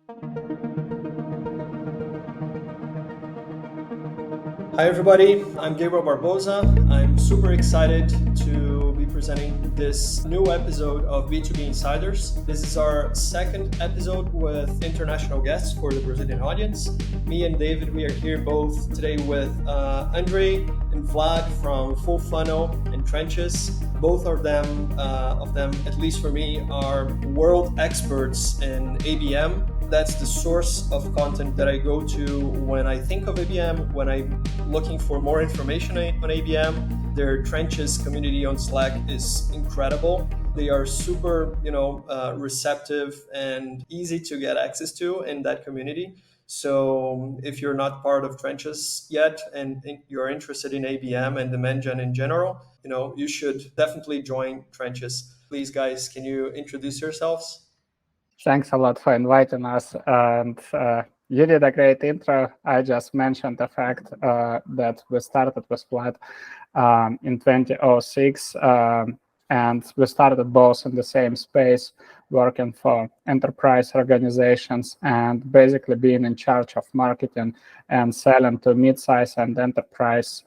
Hi everybody, I'm Gabriel Barbosa. I'm super excited to be presenting this new episode of B2B Insiders. This is our second episode with international guests for the Brazilian audience. Me and David, we are here both today with Andrei and Vlad from Full Funnel and Trenches. Both of them, at least for me, are world experts in ABM. That's the source of content that I go to when I think of ABM, when I'm looking for more information on ABM. Their Trenches community on Slack is incredible. They are super, receptive and easy to get access to in that community. So if you're not part of Trenches yet and you're interested in ABM and demand gen in general, you should definitely join Trenches. Please, guys, can you introduce yourselves? Thanks a lot for inviting us. And you did a great intro. I just mentioned the fact that we started with Vlad in 2006. And we started both in the same space, working for enterprise organizations and basically being in charge of marketing and selling to mid-size and enterprise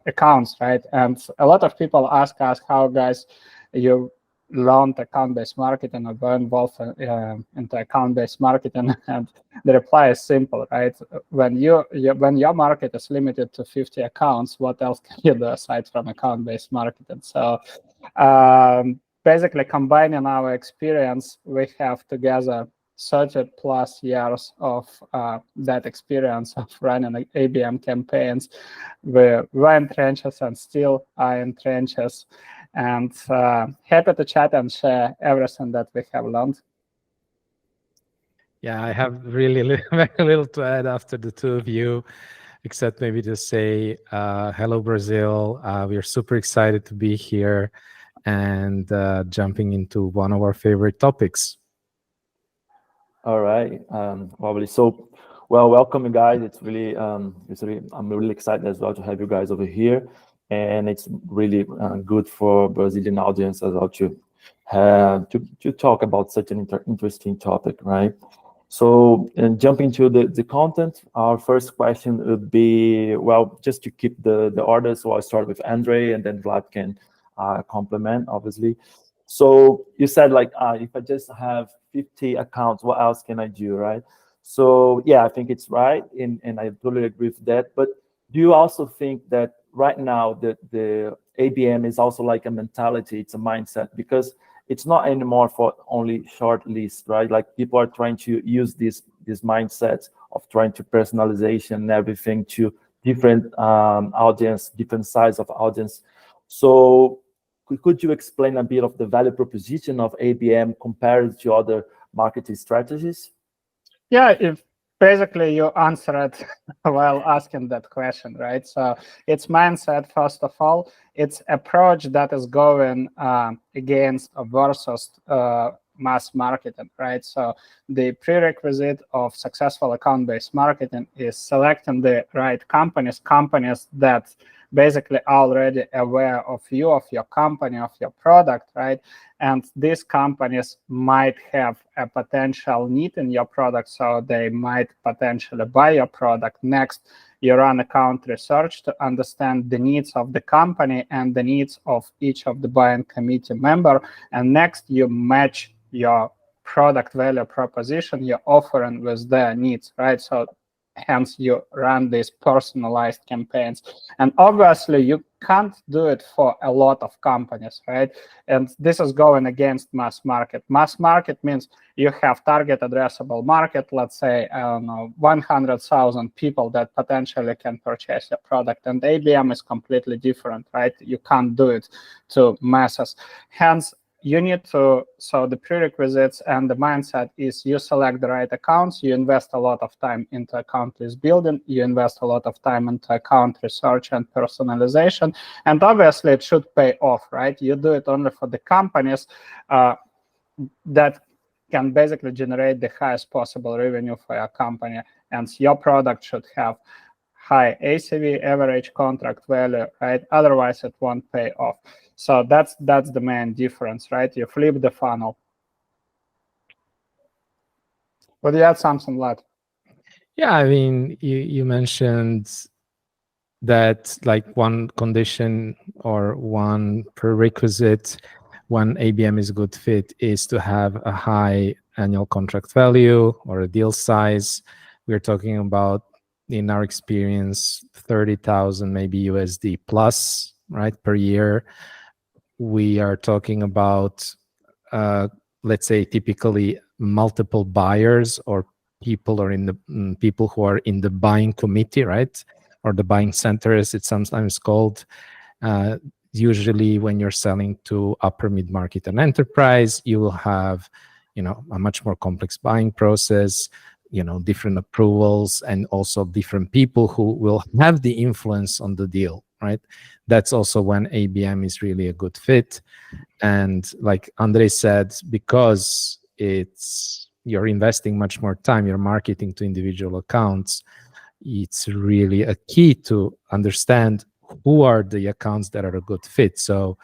accounts, right? And a lot of people ask us how, guys, you learned account-based marketing or were involved into account-based marketing, and the reply is simple, right? When your market is limited to 50 accounts, what else can you do aside from account-based marketing? So basically, combining our experience, we have together 30 plus years of that experience of running ABM campaigns. We were in Trenches and still are in Trenches. And happy to chat and share everything that we have learned. Yeah, I have really very little to add after the two of you, except maybe to say hello, Brazil. We are super excited to be here and jumping into one of our favorite topics. All right, probably. So, welcome, you guys. It's really, I'm really excited as well to have you guys over here. And it's really good for Brazilian audience as well to talk about such an interesting topic, right? So, and jumping to the content, our first question would be, just to keep the order. So I'll start with Andrei, and then Vlad can complement, obviously. So you said if I just have 50 accounts, what else can I do, right? So yeah, I think it's right, and I totally agree with that. But do you also think that right now the ABM is also like a mentality, it's a mindset, because it's not anymore for only short lists, right? Like people are trying to use this mindset of trying to personalization and everything to different audience, different size of audience. So could you explain a bit of the value proposition of ABM compared to other marketing strategies? Yeah, if basically you answered while asking that question, right? So it's mindset, first of all. It's approach that is going against versus mass marketing, right? So the prerequisite of successful account-based marketing is selecting the right companies that basically already aware of you, of your company, of your product, right? And these companies might have a potential need in your product, so they might potentially buy your product. Next, you run account research to understand the needs of the company and the needs of each of the buying committee member. And next, you match your product value proposition, your offering with their needs, right? So hence you run these personalized campaigns. And obviously you can't do it for a lot of companies, right? And this is going against mass market. Mass market means you have target addressable market, let's say, I don't know, 100,000 people that potentially can purchase your product. And ABM is completely different, right? You can't do it to masses. Hence, you need to, so the prerequisites and the mindset is you select the right accounts, you invest a lot of time into account list building, you invest a lot of time into account research and personalization, and obviously it should pay off, right? You do it only for the companies that can basically generate the highest possible revenue for your company, and your product should have high ACV, average contract value, right? Otherwise, it won't pay off. So that's the main difference, right? You flip the funnel. Would you add something, Vlad? Yeah, I mean, you mentioned that like one condition or one prerequisite when ABM is a good fit is to have a high annual contract value or a deal size. We're talking about, in our experience, 30,000 maybe USD plus, right, per year. We are talking about, let's say, typically multiple buyers or people who are in the buying committee, right, or the buying center, as it's sometimes called. Usually, when you're selling to upper mid-market and enterprise, you will have, a much more complex buying process, different approvals, and also different people who will have the influence on the deal, right? That's also when ABM is really a good fit. And like Andrei said, because you're investing much more time, you're marketing to individual accounts, it's really a key to understand who are the accounts that are a good fit. So,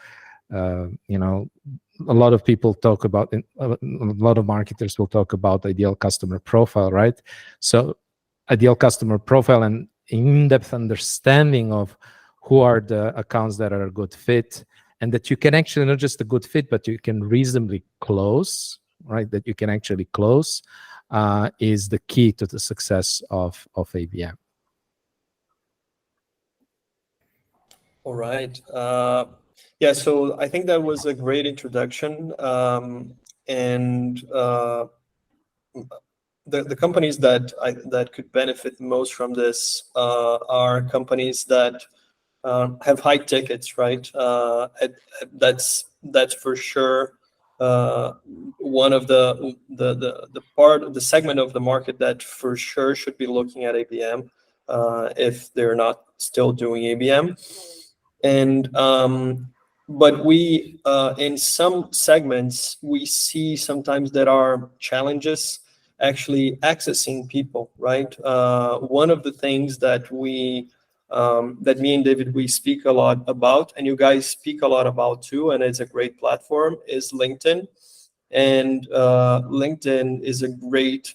a lot of people talk about, a lot of marketers will talk about ideal customer profile, right? So ideal customer profile and in-depth understanding of who are the accounts that are a good fit, and that you can actually, not just a good fit, but you can reasonably close, right? That you can actually close is the key to the success of ABM. All right. Yeah, so I think that was a great introduction. And the companies that could benefit most from this are companies that have high tickets, right? That's for sure one of the segment of the market that for sure should be looking at ABM if they're not still doing ABM. And but we in some segments we see sometimes there are challenges actually accessing people, right? One of the things that that me and David, we speak a lot about, and you guys speak a lot about too, and it's a great platform, is LinkedIn. And LinkedIn is a great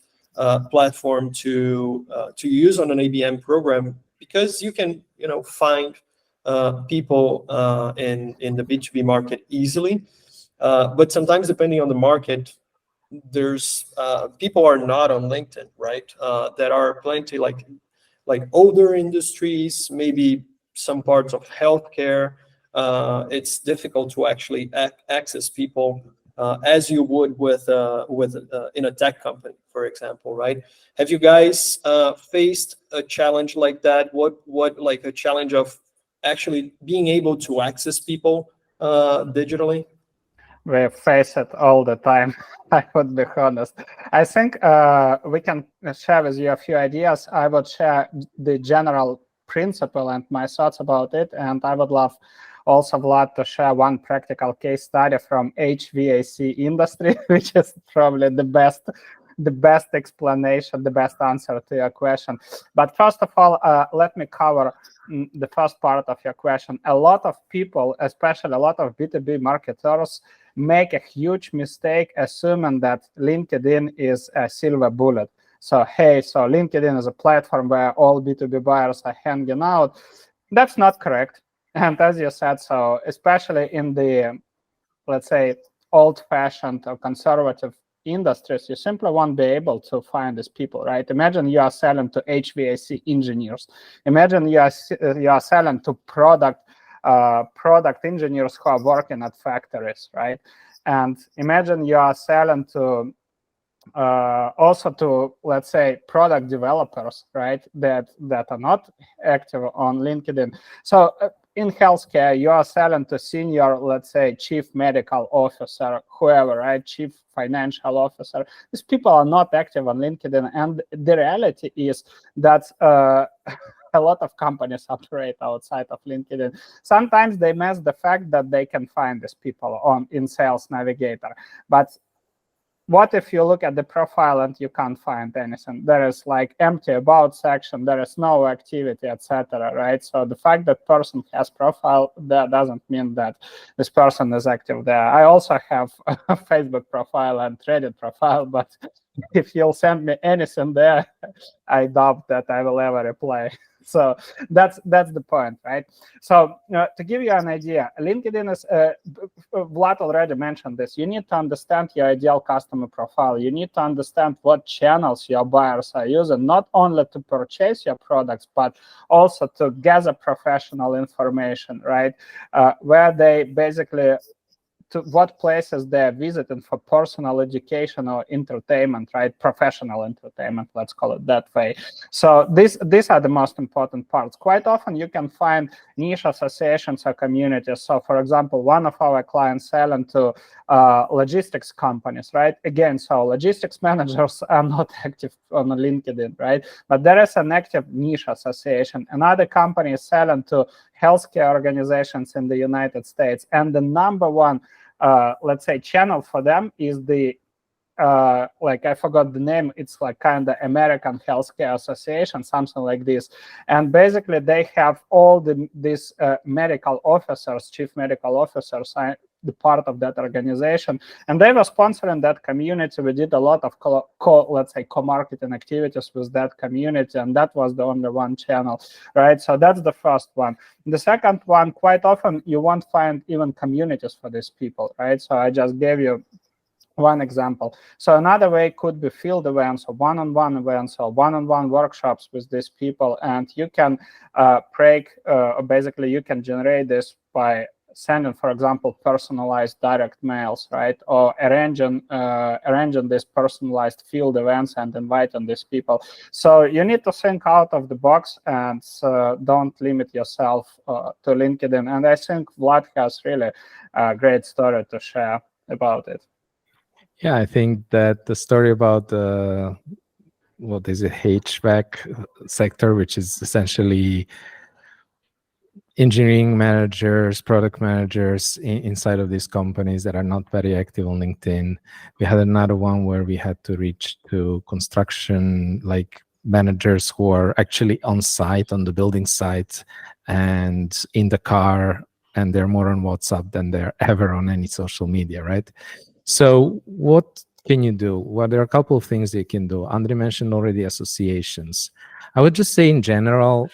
platform to use on an ABM program, because you can find people in the B2B market easily. But sometimes, depending on the market, there's people are not on LinkedIn, right? There are plenty like older industries, maybe some parts of healthcare. It's difficult to actually access people as you would with in a tech company, for example, right? Have you guys faced a challenge like that? What like a challenge of actually being able to access people digitally? We face it all the time. I would be honest. I think we can share with you a few ideas. I would share the general principle and my thoughts about it, and I would love also Vlad to share one practical case study from HVAC industry, which is probably the best explanation, the best answer to your question. But first of all, let me cover the first part of your question. A lot of people, especially a lot of B2B marketers, make a huge mistake assuming that LinkedIn is a silver bullet. So, hey, so LinkedIn is a platform where all B2B buyers are hanging out. That's not correct. And as you said, so especially in the, let's say, old-fashioned or conservative industries, you simply won't be able to find these people, right? Imagine you are selling to HVAC engineers. Imagine you are selling to product engineers who are working at factories, right? And imagine you are selling to also to, let's say, product developers, right, that are not active on LinkedIn. So in healthcare, you are selling to senior, let's say, chief medical officer, whoever, right, chief financial officer. These people are not active on LinkedIn, and the reality is that a lot of companies operate outside of LinkedIn. Sometimes they miss the fact that they can find these people in Sales Navigator. But what if you look at the profile and you can't find anything? There is like empty about section, there is no activity, etc. Right? So the fact that person has profile, that doesn't mean that this person is active there. I also have a Facebook profile and Reddit profile, but if you'll send me anything there, I doubt that I will ever reply. So that's the point, right? So to give you an idea, LinkedIn is, Vlad already mentioned this, you need to understand your ideal customer profile. You need to understand what channels your buyers are using, not only to purchase your products, but also to gather professional information, right? Where they basically, to what places they're visiting for personal education or entertainment, right? Professional entertainment, let's call it that way. So these are the most important parts. Quite often you can find niche associations or communities. So for example, one of our clients selling to logistics companies, right? Again, so logistics managers are not active on LinkedIn, right? But there is an active niche association. Another company is selling to healthcare organizations in the United States. And the number one, let's say, channel for them is the, like, I forgot the name. It's like kind of American Healthcare Association, something like this. And basically they have all these medical officers, chief medical officers, the part of that organization, and they were sponsoring that community. We did a lot of let's say co-marketing activities with that community, and that was the only one channel, right? So that's the first one. The second one, quite often you won't find even communities for these people, right? So I just gave you one example. So another way could be field events or one-on-one events or one-on-one workshops with these people, and you can basically you can generate this by sending, for example, personalized direct mails, right? Or arranging these personalized field events and inviting these people. So you need to think out of the box and don't limit yourself to LinkedIn. And I think Vlad has really a great story to share about it. Yeah, I think that the story about the, what is it, HVAC sector, which is essentially engineering managers, product managers inside of these companies that are not very active on LinkedIn. We had another one where we had to reach to construction, like managers who are actually on site, on the building site and in the car, and they're more on WhatsApp than they're ever on any social media, right? So what can you do? Well, there are a couple of things you can do. Andrei mentioned already associations. I would just say in general,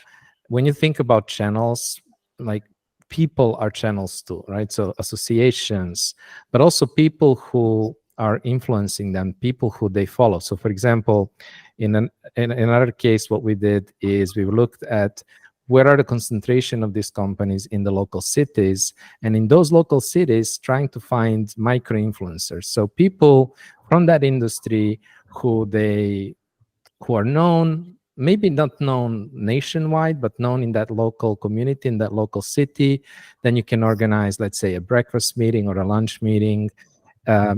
when you think about channels, like people are channels too, right? So associations, but also people who are influencing them, people who they follow. So for example, in another case, what we did is we looked at where are the concentration of these companies in the local cities, and in those local cities, trying to find micro influencers. So people from that industry who are known, maybe not known nationwide, but known in that local community, in that local city. Then you can organize, let's say, a breakfast meeting or a lunch meeting,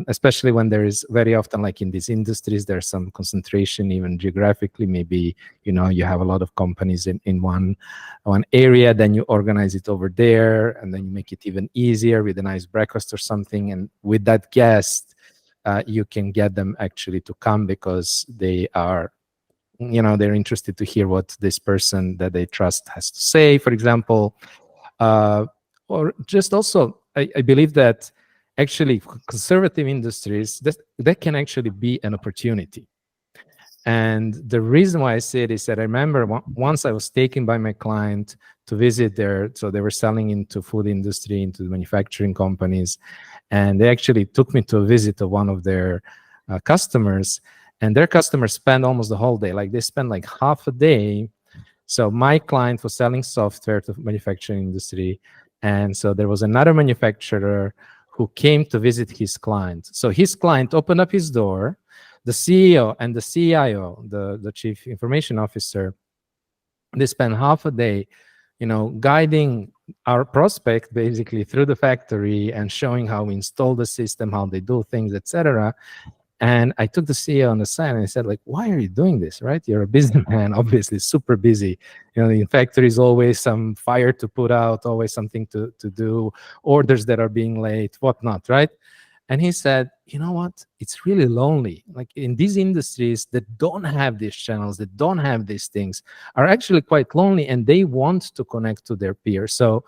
especially when there is very often, like in these industries, there's some concentration even geographically. Maybe, you know, you have a lot of companies in one area, then you organize it over there, and then you make it even easier with a nice breakfast or something. And with that guest, you can get them actually to come because they are, you know, they're interested to hear what this person that they trust has to say, for example. Or just also, I believe that actually conservative industries, that can actually be an opportunity. And the reason why I say it is that I remember once I was taken by my client to visit there. So they were selling into food industry, into the manufacturing companies. And they actually took me to a visit of one of their customers. And their customers spend almost the whole day. Like they spend like half a day. So my client was selling software to the manufacturing industry. And so there was another manufacturer who came to visit his client. So his client opened up his door. The CEO and the CIO, the chief information officer, they spent half a day, you know, guiding our prospect basically through the factory and showing how we install the system, how they do things, etc. And I took the CEO on the side and I said, like, why are you doing this, right? You're a businessman, obviously super busy. You know, in factories, always some fire to put out, always something to do, orders that are being late, whatnot, right? And he said, you know what? It's really lonely. Like in these industries that don't have these channels, that don't have these things, are actually quite lonely, and they want to connect to their peers. So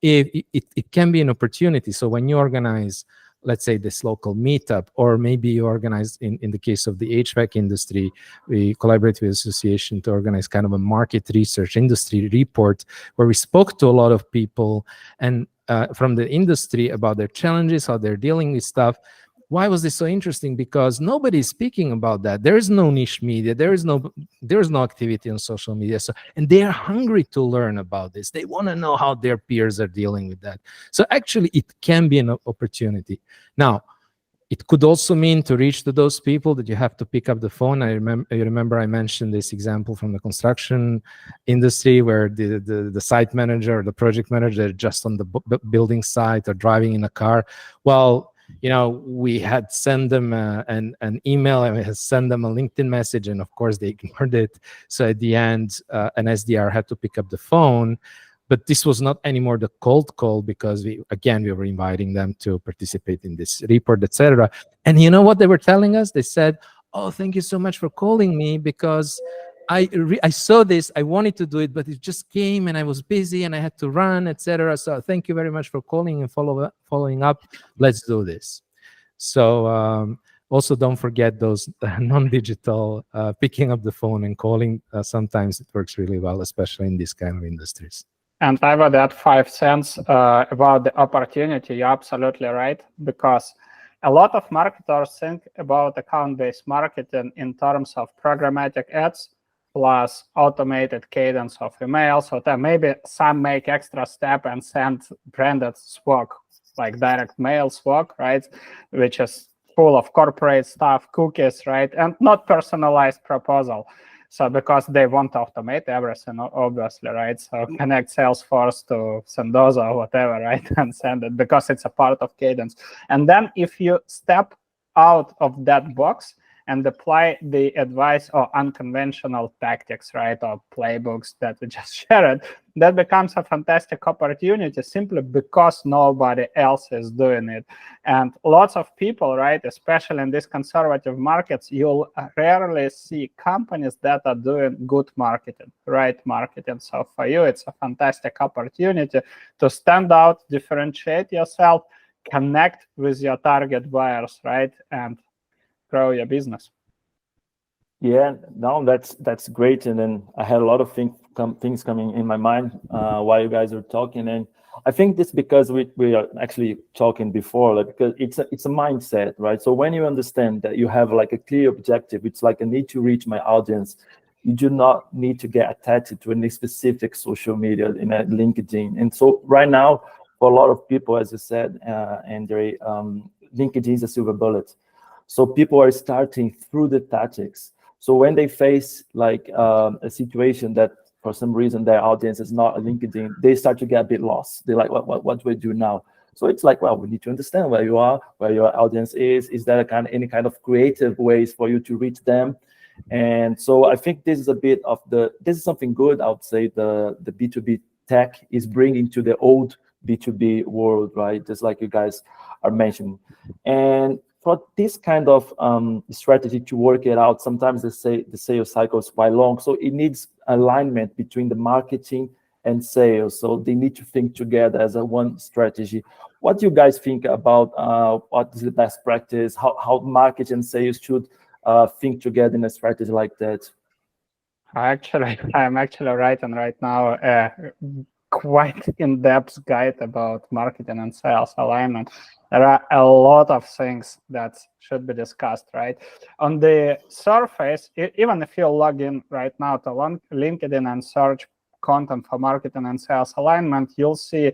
it can be an opportunity. So when you organize let's say, this local meetup, or maybe you organize, in the case of the HVAC industry, we collaborate with the association to organize kind of a market research industry report where we spoke to a lot of people and from the industry about their challenges, how they're dealing with stuff. Why was this so interesting? Because nobody is speaking about that. There is no niche media. There is no activity on social media. So, and they are hungry to learn about this. They want to know how their peers are dealing with that. So actually, it can be an opportunity. Now, it could also mean to reach to those people that you have to pick up the phone. I remember I mentioned this example from the construction industry where the site manager or the project manager, they're just on the building site or driving in a car. Well, we had sent them an email, and we had sent them a LinkedIn message, and of course they ignored it. So at the end, an SDR had to pick up the phone. But this was not anymore the cold call, because we were inviting them to participate in this report, etc. And you know what they were telling us? They said, "Oh, thank you so much for calling me, because I saw this, I wanted to do it, but it just came and I was busy and I had to run, etc. So thank you very much for calling and following up. Let's do this." So also don't forget those non-digital picking up the phone and calling. Sometimes it works really well, especially in these kind of industries. And I would add 5 cents about the opportunity. You're absolutely right, because a lot of marketers think about account-based marketing in terms of programmatic ads plus automated cadence of emails. So that maybe some make extra step and send branded swag, like direct mail swag, right? Which is full of corporate stuff, cookies, right? And not personalized proposal. So because they want to automate everything, obviously, right? So connect Salesforce to Sendoza or whatever, right? And send it, because it's a part of cadence. And then if you step out of that box and apply the advice or unconventional tactics, right, or playbooks that we just shared, that becomes a fantastic opportunity simply because nobody else is doing it. And lots of people, right, especially in these conservative markets, you'll rarely see companies that are doing good marketing, right marketing. So for you, it's a fantastic opportunity to stand out, differentiate yourself, connect with your target buyers, right, and grow your business. Yeah, no, that's great. And then I had a lot of things coming in my mind while you guys are talking, and I think this because we are actually talking before, like, because it's a mindset, right? So when you understand that you have like a clear objective, it's like I need to reach my audience. You do not need to get attached to any specific social media in a LinkedIn. And so right now, for a lot of people, as you said, Andrei, LinkedIn is a silver bullet. So people are starting through the tactics. So when they face like a situation that for some reason their audience is not a LinkedIn, they start to get a bit lost. They're like, what do we do now? So it's like, well, we need to understand where you are, where your audience is. Is there any kind of creative ways for you to reach them? And so I think this is a bit of this is something good. I would say the B2B tech is bringing to the old B2B world, right? Just like you guys are mentioning. And for this kind of strategy to work it out, sometimes they say the sales cycle is quite long. So it needs alignment between the marketing and sales. So they need to think together as a one strategy. What do you guys think about what is the best practice, how market and sales should think together in a strategy like that? I'm actually writing right now a quite in-depth guide about marketing and sales alignment. There are a lot of things that should be discussed, right? On the surface, even if you log in right now to LinkedIn and search content for marketing and sales alignment, you'll see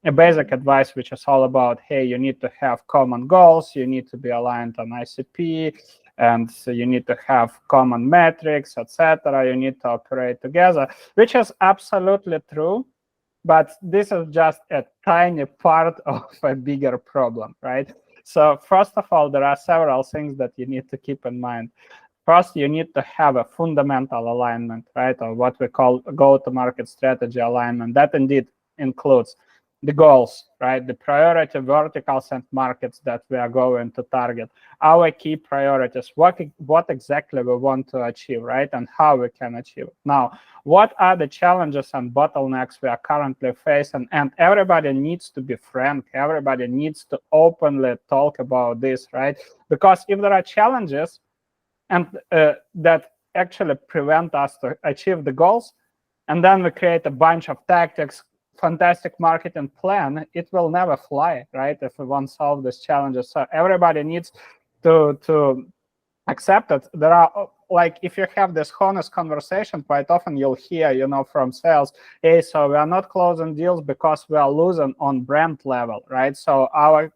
a basic advice, which is all about, hey, you need to have common goals, you need to be aligned on ICP, and so you need to have common metrics, etc. You need to operate together, which is absolutely true. But this is just a tiny part of a bigger problem, right? So first of all, there are several things that you need to keep in mind. First, you need to have a fundamental alignment, right? Or what we call go-to-market strategy alignment. That indeed includes the goals, right? The priority verticals and markets that we are going to target, our key priorities, what exactly we want to achieve, right? And how we can achieve it. Now, what are the challenges and bottlenecks we are currently facing? And everybody needs to be frank. Everybody needs to openly talk about this, right? Because if there are challenges and that actually prevent us to achieve the goals, and then we create a bunch of tactics, fantastic marketing plan, it will never fly, right? If we want to solve these challenges. So everybody needs to accept it. There are, like, if you have this honest conversation, quite often you'll hear, from sales, hey, so we are not closing deals because we are losing on brand level, right? So our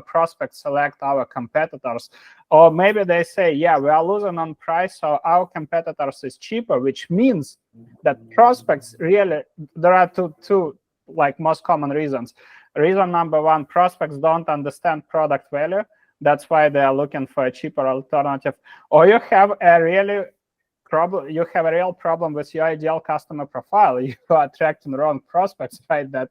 prospects select our competitors. Or maybe they say, yeah, we are losing on price, so our competitors is cheaper, which means that prospects really, there are two most common reasons. Reason number one, prospects don't understand product value. That's why they are looking for a cheaper alternative. Or you have a real problem with your ideal customer profile. You are attracting wrong prospects, right? That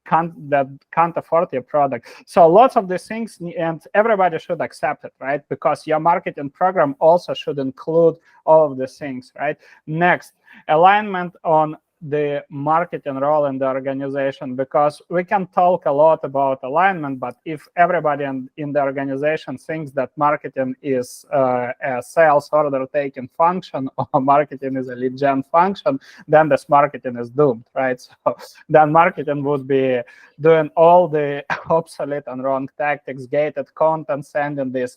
can't afford your product. So lots of these things, and everybody should accept it, right? Because your marketing program also should include all of these things, right? Next, alignment on the marketing role in the organization, because we can talk a lot about alignment, but if everybody in the organization thinks that marketing is a sales order taking function or marketing is a lead gen function, then this marketing is doomed, right? So then marketing would be doing all the obsolete and wrong tactics, gated content, sending this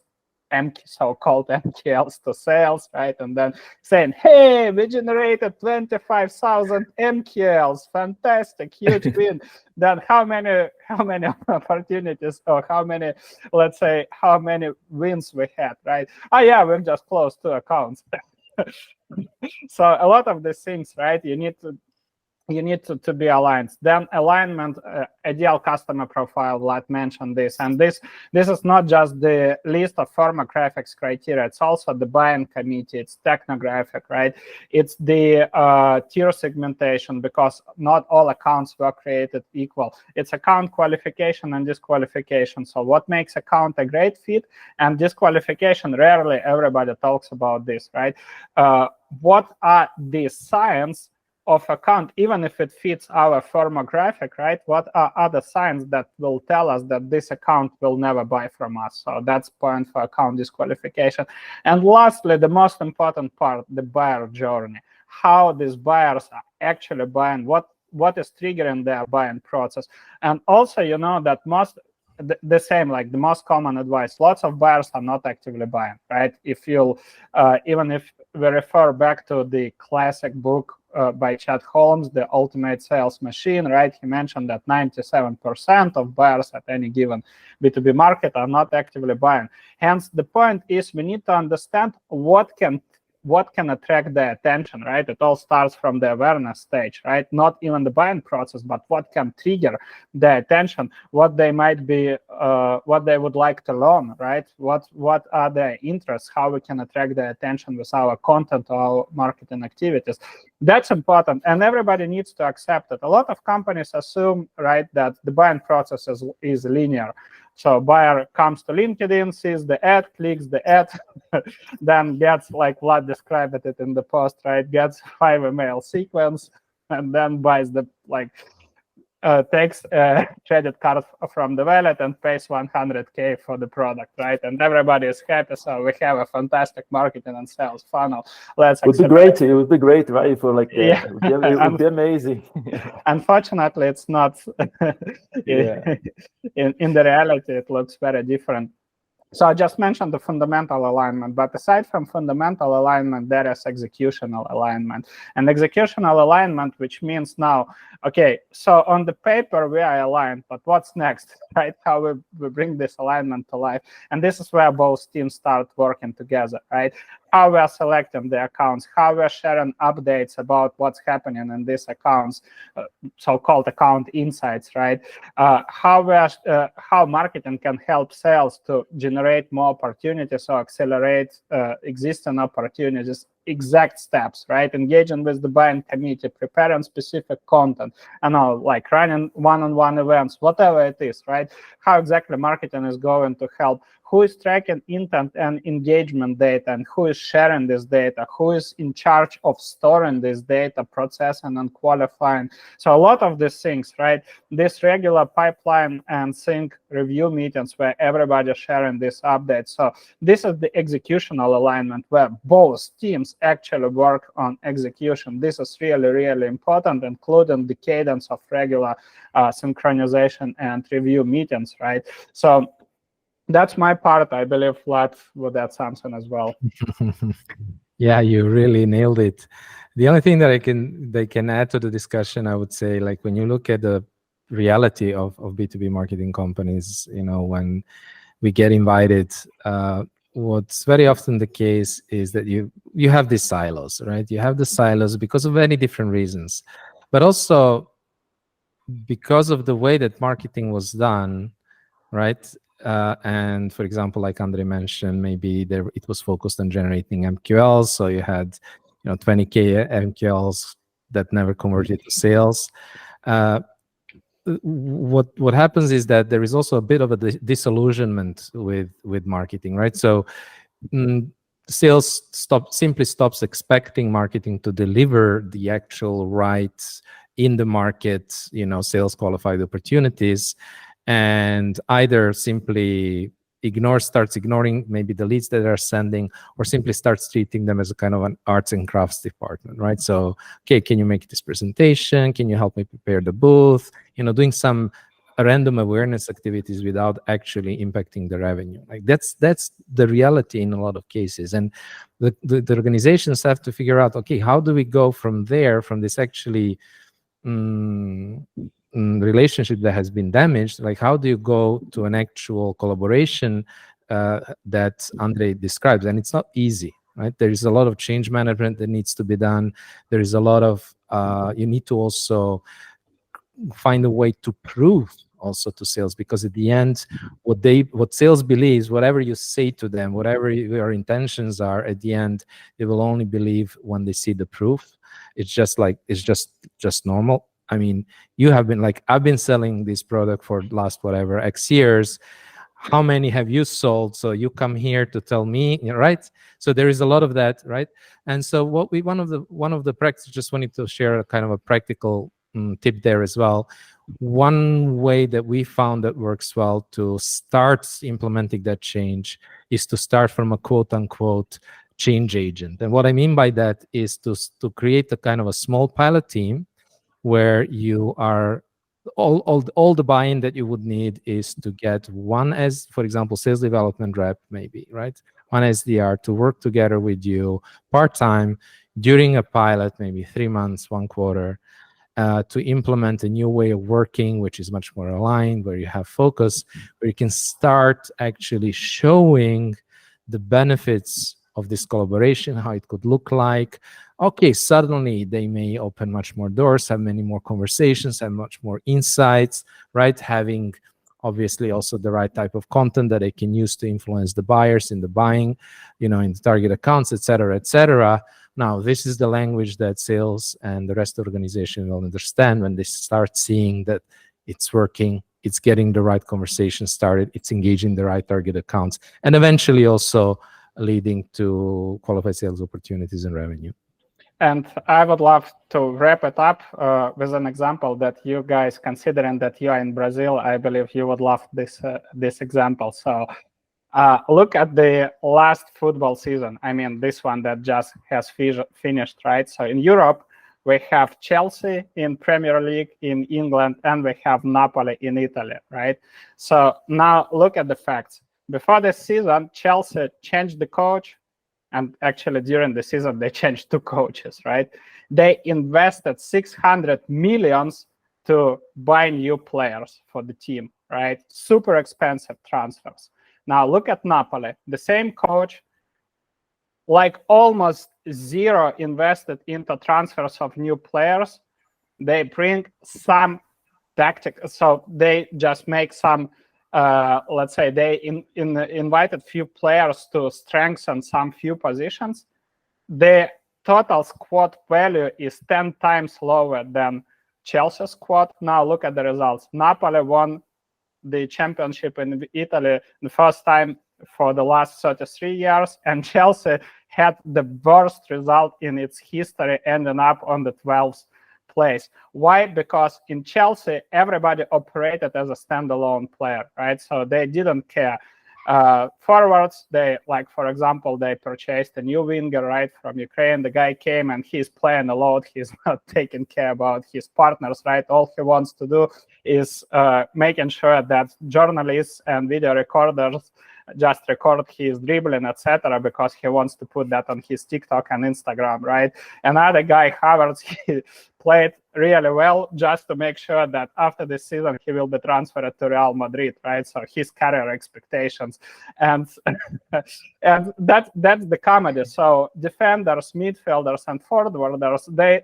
so-called MQLs to sales, right? And then saying, hey, we generated 25,000 MQLs, fantastic, huge win. Then how many opportunities, or how many wins we had, right? Oh yeah, we've just closed 2 accounts. So a lot of these things, right? You need to be aligned. Then alignment, ideal customer profile, Vlad mentioned this. And this is not just the list of firmographics criteria, it's also the buying committee, it's technographic, right? It's the tier segmentation, because not all accounts were created equal. It's account qualification and disqualification. So what makes account a great fit and disqualification, rarely everybody talks about this, right? What are the signs of account, even if it fits our firmographic, right? What are other signs that will tell us that this account will never buy from us? So that's point for account disqualification. And lastly, the most important part, the buyer journey. How these buyers are actually buying, what is triggering their buying process. And also, that the same, like the most common advice, lots of buyers are not actively buying, right? If you'll, even if we refer back to the classic book by Chad Holmes, The Ultimate Sales Machine, right? He mentioned that 97% of buyers at any given B2B market are not actively buying. Hence, the point is we need to understand what can attract their attention, right? It all starts from the awareness stage, right? Not even the buying process, but what can trigger their attention, what they might be, what they would like to learn, right? What are their interests, how we can attract their attention with our content or our marketing activities. That's important, and everybody needs to accept it. A lot of companies assume, right, that the buying process is linear. So buyer comes to LinkedIn, sees the ad, clicks the ad, then gets, like Vlad described it in the post, right, gets 5 email sequence, and then buys the, takes a credit card from the wallet and pays 100K for the product, right? And everybody is happy, so we have a fantastic marketing and sales funnel. It would be great, right? For like that. Yeah. It would be amazing. Unfortunately, it's not. Yeah. In the reality, it looks very different. So I just mentioned the fundamental alignment, but aside from fundamental alignment, there is executional alignment. And executional alignment, which means now, okay, so on the paper we are aligned, but what's next, right? How we bring this alignment to life. And this is where both teams start working together, right? how we are selecting the accounts, how we are sharing updates about what's happening in these accounts, so-called account insights, right? How marketing can help sales to generate more opportunities or accelerate existing opportunities. Exact steps, right? Engaging with the buying committee, preparing specific content, like running one-on-one events, whatever it is, right? How exactly marketing is going to help, who is tracking intent and engagement data, and who is sharing this data, who is in charge of storing this data, processing and qualifying. So a lot of these things, right? This regular pipeline and sync review meetings where everybody sharing these updates. So this is the executional alignment where both teams actually work on execution. This is really, really important, including the cadence of regular synchronization and review meetings, right? So that's my part. I believe Vlad would add something as well. Yeah, you really nailed it. The only thing that they can add to the discussion, I would say, like when you look at the reality of B2B marketing companies, when we get invited, what's very often the case is that you have these silos, right? You have the silos because of many different reasons, but also because of the way that marketing was done, right? And for example, like Andrei mentioned, maybe it was focused on generating MQLs. So you had 20K MQLs that never converted to sales. What happens is that there is also a bit of a disillusionment with marketing, right? So sales simply stops expecting marketing to deliver the actual right in the market, sales qualified opportunities, and either simply starts ignoring maybe the leads that they're sending, or simply starts treating them as a kind of an arts and crafts department, right? So, okay, can you make this presentation? Can you help me prepare the booth? Doing some random awareness activities without actually impacting the revenue. Like that's the reality in a lot of cases. And the organizations have to figure out, okay, how do we go from there, from this actually relationship that has been damaged? Like, how do you go to an actual collaboration that Andrei describes? And it's not easy, right? There is a lot of change management that needs to be done. There is a lot of you need to also find a way to prove also to sales, because at the end, what sales believes, whatever you say to them, whatever your intentions are, at the end they will only believe when they see the proof. It's just normal. I mean, you have been like, I've been selling this product for the last whatever X years. How many have you sold? So you come here to tell me, right? So there is a lot of that, right? And so one of the practices, just wanted to share a kind of a practical tip there as well. One way that we found that works well to start implementing that change is to start from a quote unquote change agent. And what I mean by that is to create a kind of a small pilot team where you are all the buy-in that you would need is to get one, as for example, sales development rep, maybe, right? One SDR to work together with you part-time during a pilot, maybe 3 months, 1 quarter, to implement a new way of working, which is much more aligned, where you have focus, where you can start actually showing the benefits of this collaboration, how it could look like. Okay, suddenly they may open much more doors, have many more conversations, have much more insights, right? Having obviously also the right type of content that they can use to influence the buyers in the buying, in the target accounts, et cetera, et cetera. Now, this is the language that sales and the rest of the organization will understand when they start seeing that it's working, it's getting the right conversation started, it's engaging the right target accounts, and eventually also leading to qualified sales opportunities and revenue. And I would love to wrap it up with an example that you guys, considering that you are in Brazil, I believe you would love this example. So look at the last football season. I mean, this one that just has finished, right? So in Europe, we have Chelsea in Premier League in England, and we have Napoli in Italy, right? So now look at the facts. Before this season, Chelsea changed the coach. And actually, during the season, they changed 2 coaches, right? They invested 600 million to buy new players for the team, right? Super expensive transfers. Now, look at Napoli. The same coach like almost zero invested into transfers of new players. They bring some tactic, so they just make some, let's say they invited few players to strengthen some few positions. The total squad value is 10 times lower than Chelsea squad. Now look at the results. Napoli won the championship in Italy the first time for the last 33 years, and Chelsea had the worst result in its history, ending up on the 12th place. Why? Because in Chelsea, everybody operated as a standalone player, right? So they didn't care. Forwards, they, like, for example, they purchased a new winger, right, from Ukraine. The guy came and he's playing a lot. He's not taking care about his partners, right? All he wants to do is making sure that journalists and video recorders just record his dribbling, etc., because he wants to put that on his TikTok and Instagram, right? Another guy, Havertz, he played really well just to make sure that after this season he will be transferred to Real Madrid, right? So his career expectations, and and that's the comedy. So defenders, midfielders, and forwarders, they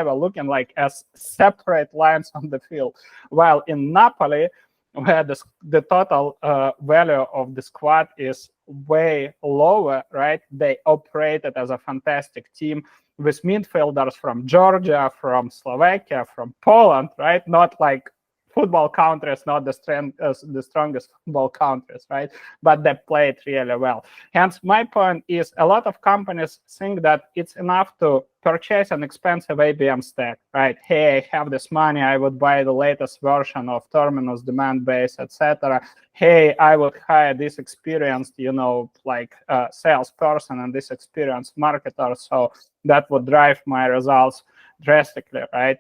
were looking like as separate lines on the field, while in Napoli, where the total value of the squad is way lower, right? They operated as a fantastic team with midfielders from Georgia, from Slovakia, from Poland, right? Not like football countries, not the strongest football countries, right? But they played really well. Hence, my point is a lot of companies think that it's enough to purchase an expensive ABM stack, right? Hey, I have this money, I would buy the latest version of Terminus, demand base, etc. Hey, I would hire this experienced, salesperson and this experienced marketer, so that would drive my results drastically, right?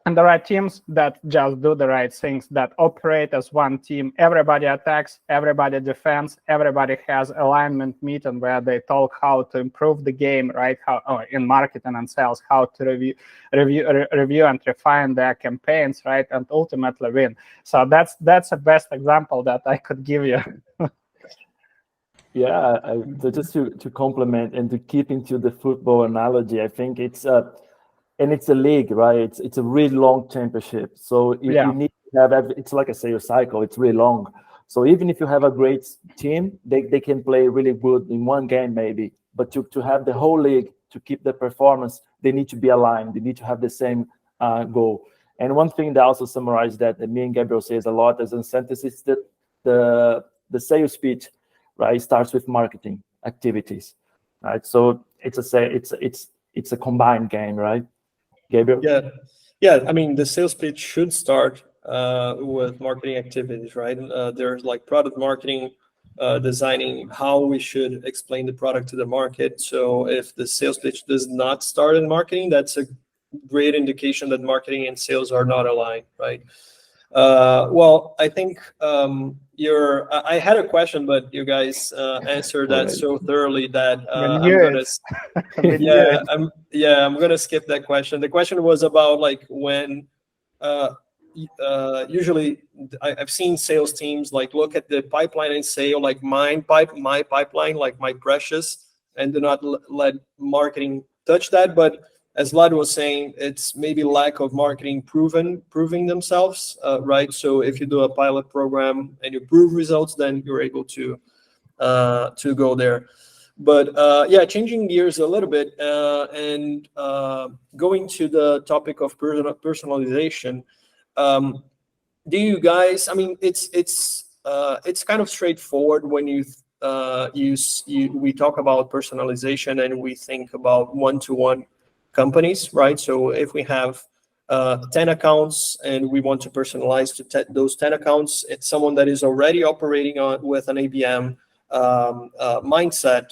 And there are teams that just do the right things, that operate as one team. Everybody attacks, everybody defends, everybody has alignment meeting where they talk how to improve the game, right? How in marketing and sales, how to review and refine their campaigns, right? And ultimately win. So that's the best example that I could give you. Yeah, so just to complement and to keep into the football analogy, I think it's and it's a league, right? It's a really long championship. So you need to have, it's like a sales cycle, it's really long. So even if you have a great team, they can play really good in one game maybe, but to have the whole league, to keep the performance, they need to be aligned. They need to have the same goal. And one thing that also summarized that me and Gabriel says a lot as a sentence is that the sales pitch, right, starts with marketing activities, right? So it's a combined game, right? Gabriel? Yeah. I mean, the sales pitch should start with marketing activities, right? There's like product marketing, designing how we should explain the product to the market. So if the sales pitch does not start in marketing, that's a great indication that marketing and sales are not aligned, right? Well, I think I had a question, but you guys answered that so thoroughly that I'm gonna skip that question. The question was about like when usually I've seen sales teams like look at the pipeline and say, oh, like my pipeline, like my precious, and do not let marketing touch that. But as Vlad was saying, it's maybe lack of marketing proving themselves, right? So if you do a pilot program and you prove results, then you're able to go there. But changing gears a little bit and going to the topic of personalization. Do you guys? I mean, it's kind of straightforward when we talk about personalization and we think about one-to-one companies, right? So if we have 10 accounts and we want to personalize to those 10 accounts, it's someone that is already operating with an ABM mindset.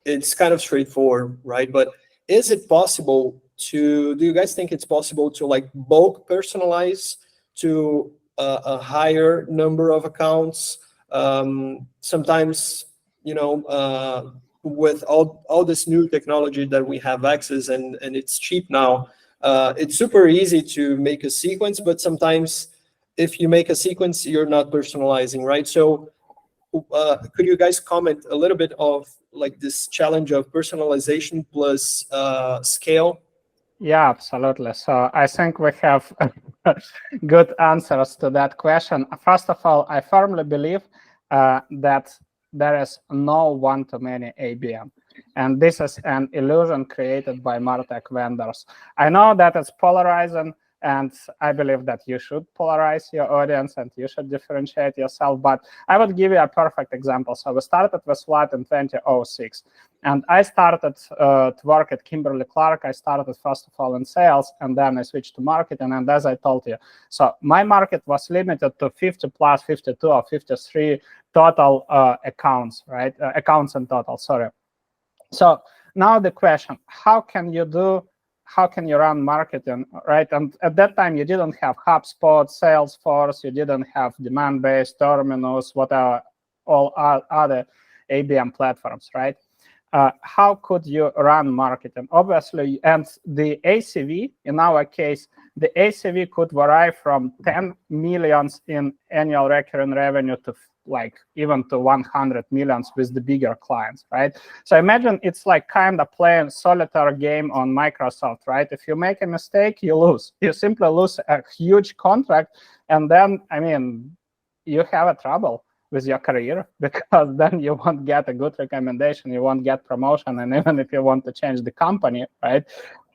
It's kind of straightforward, right? But is it possible do you guys think it's possible to like bulk personalize to a higher number of accounts? Sometimes, with all this new technology that we have access and it's cheap now, it's super easy to make a sequence, but sometimes if you make a sequence, you're not personalizing, right? So could you guys comment a little bit of like this challenge of personalization plus scale? Yeah, absolutely. So I think we have good answers to that question. First of all, I firmly believe that there is no one-to-many ABM. And this is an illusion created by MarTech vendors. I know that it's polarizing, and I believe that you should polarize your audience and you should differentiate yourself. But I would give you a perfect example. So we started with Vlad in 2006. And I started to work at Kimberly-Clark. I started, first of all, in sales, and then I switched to marketing. And as I told you, so my market was limited to 50 plus 52 or 53 total accounts, right? Accounts in total, sorry. So now the question, how can you run marketing, right? And at that time, you didn't have HubSpot, Salesforce, you didn't have demand-based, Terminus, whatever, all other ABM platforms, right? How could you run marketing? Obviously, and the ACV, in our case, the ACV could vary from 10 millions in annual recurring revenue to like even to 100 millions with the bigger clients, right? So imagine it's like kind of playing solitaire game on Microsoft, right? If you make a mistake, you lose. You simply lose a huge contract, and then, I mean, you have a trouble with your career, because then you won't get a good recommendation, you won't get promotion, and even if you want to change the company, right?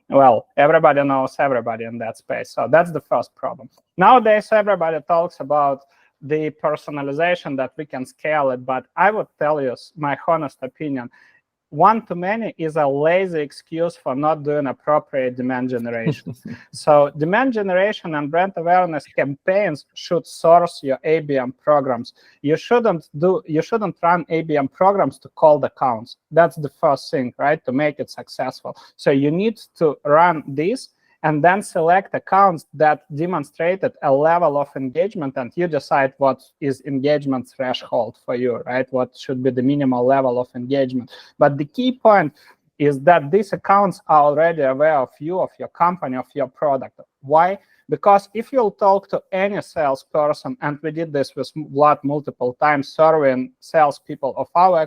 Well, everybody knows everybody in that space. So that's the first problem. Nowadays, everybody talks about the personalization, that we can scale it, but I would tell you my honest opinion, one-to-many is a lazy excuse for not doing appropriate demand generation. So demand generation and brand awareness campaigns should source your ABM programs. You shouldn't run ABM programs to cold accounts. That's the first thing, right, to make it successful. So you need to run this and then select accounts that demonstrated a level of engagement, and you decide what is engagement threshold for you, right? What should be the minimal level of engagement. But the key point is that these accounts are already aware of you, of your company, of your product. Why? Because if you'll talk to any salesperson, and we did this with Vlad multiple times, surveying salespeople of our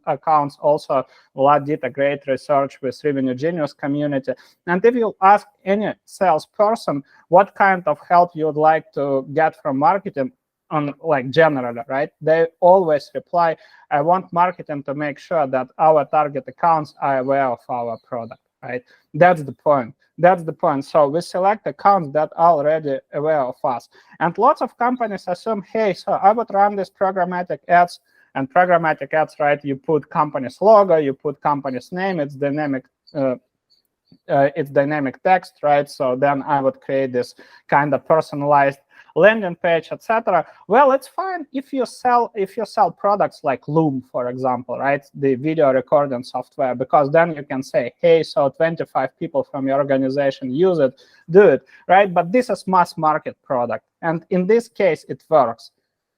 accounts, also Vlad did a great research with Revenue Genius community. And if you ask any salesperson what kind of help you would like to get from marketing, on like generally, right? They always reply, I want marketing to make sure that our target accounts are aware of our product, right? That's the point. That's the point. So we select accounts that are already aware of us. And lots of companies assume, hey, so I would run this programmatic ads, and programmatic ads, right? You put company's logo, you put company's name, it's dynamic text, right? So then I would create this kind of personalized landing page, etc. Well, it's fine if you sell products like Loom, for example, right? The video recording software, because then you can say, hey, so 25 people from your organization use it, do it, right? But this is mass market product, and in this case, it works.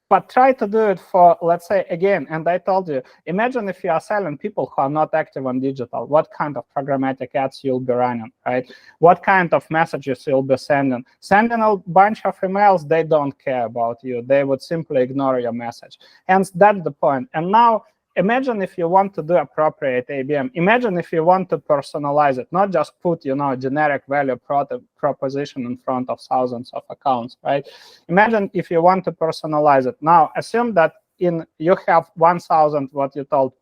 But try to do it for, let's say, again, and I told you, imagine if you are selling people who are not active on digital, what kind of programmatic ads you'll be running, right? What kind of messages you'll be sending. Sending a bunch of emails, they don't care about you. They would simply ignore your message. Hence, that's the point. And now, imagine if you want to do appropriate ABM. Imagine if you want to personalize it, not just put, generic value proposition in front of thousands of accounts, right? Imagine if you want to personalize it. Now, assume that you have 1,000, what you told,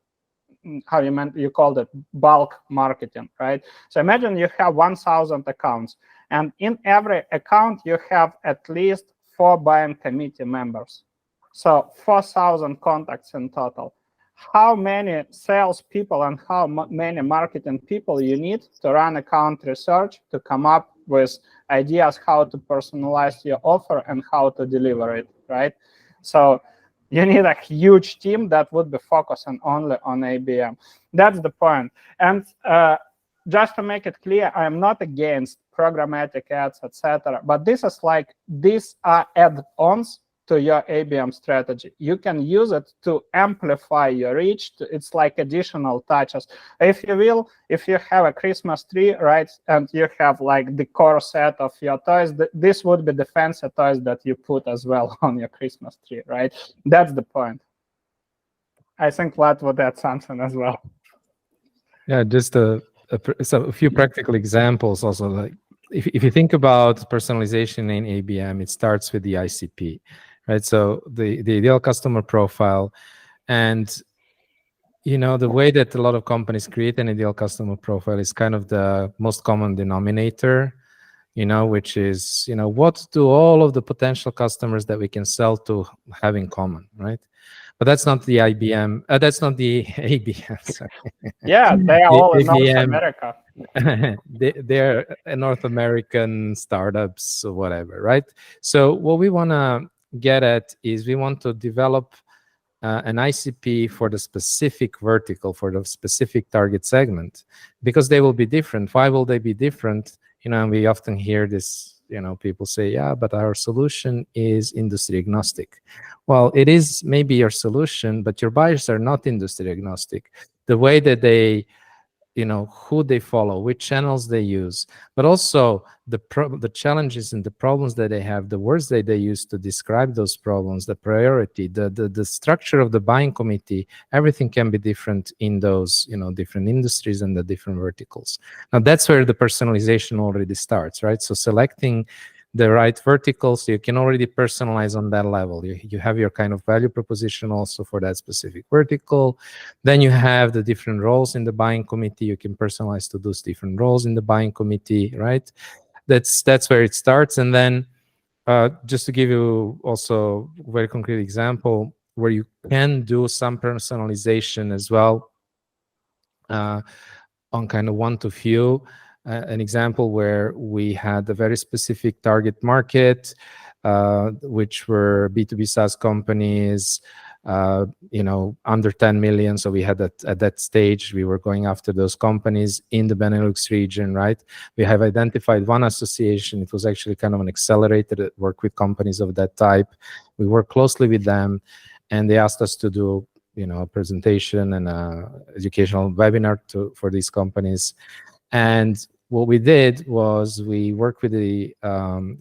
you called it bulk marketing, right? So imagine you have 1,000 accounts, and in every account, you have at least 4 buying committee members. So 4,000 contacts in total. How many salespeople and how many marketing people you need to run account research to come up with ideas how to personalize your offer and how to deliver it, right? So you need a huge team that would be focusing only on ABM. That's the point. And just to make it clear, I am not against programmatic ads, etc. But these are add-ons to your ABM strategy. You can use it to amplify your reach. It's like additional touches. If you will, if you have a Christmas tree, right, and you have like the core set of your toys, this would be the fancy toys that you put as well on your Christmas tree, right? That's the point. I think Vlad would add something as well. Yeah, just a few practical examples also. Like if you think about personalization in ABM, it starts with the ICP, right? So the ideal customer profile, and the way that a lot of companies create an ideal customer profile is kind of the most common denominator, which is, what do all of the potential customers that we can sell to have in common, right? But that's not the IBM. That's not the ABM. Sorry. Yeah, they are all in North ABM, America. they're North American startups or whatever, right? So what we want to get at is we want to develop an ICP for the specific vertical, for the specific target segment, because they will be different. Why will they be different? And we often hear this, people say, yeah, but our solution is industry agnostic. Well, it is maybe your solution, but your buyers are not industry agnostic. The way that they, who they follow, which channels they use, but also the challenges and the problems that they have, the words that they use to describe those problems, the priority, the structure of the buying committee, everything can be different in those, different industries and the different verticals. Now that's where the personalization already starts, right? So selecting the right vertical, so you can already personalize on that level. You have your kind of value proposition also for that specific vertical. Then you have the different roles in the buying committee. You can personalize to those different roles in the buying committee, right? That's where it starts. And then just to give you also a very concrete example where you can do some personalization as well on kind of one to few. An example where we had a very specific target market, which were B2B SaaS companies, under 10 million. So we had that at that stage, we were going after those companies in the Benelux region, right? We have identified one association. It was actually kind of an accelerator that worked with companies of that type. We worked closely with them, and they asked us to do, a presentation and a educational webinar for these companies. And what we did was we worked with the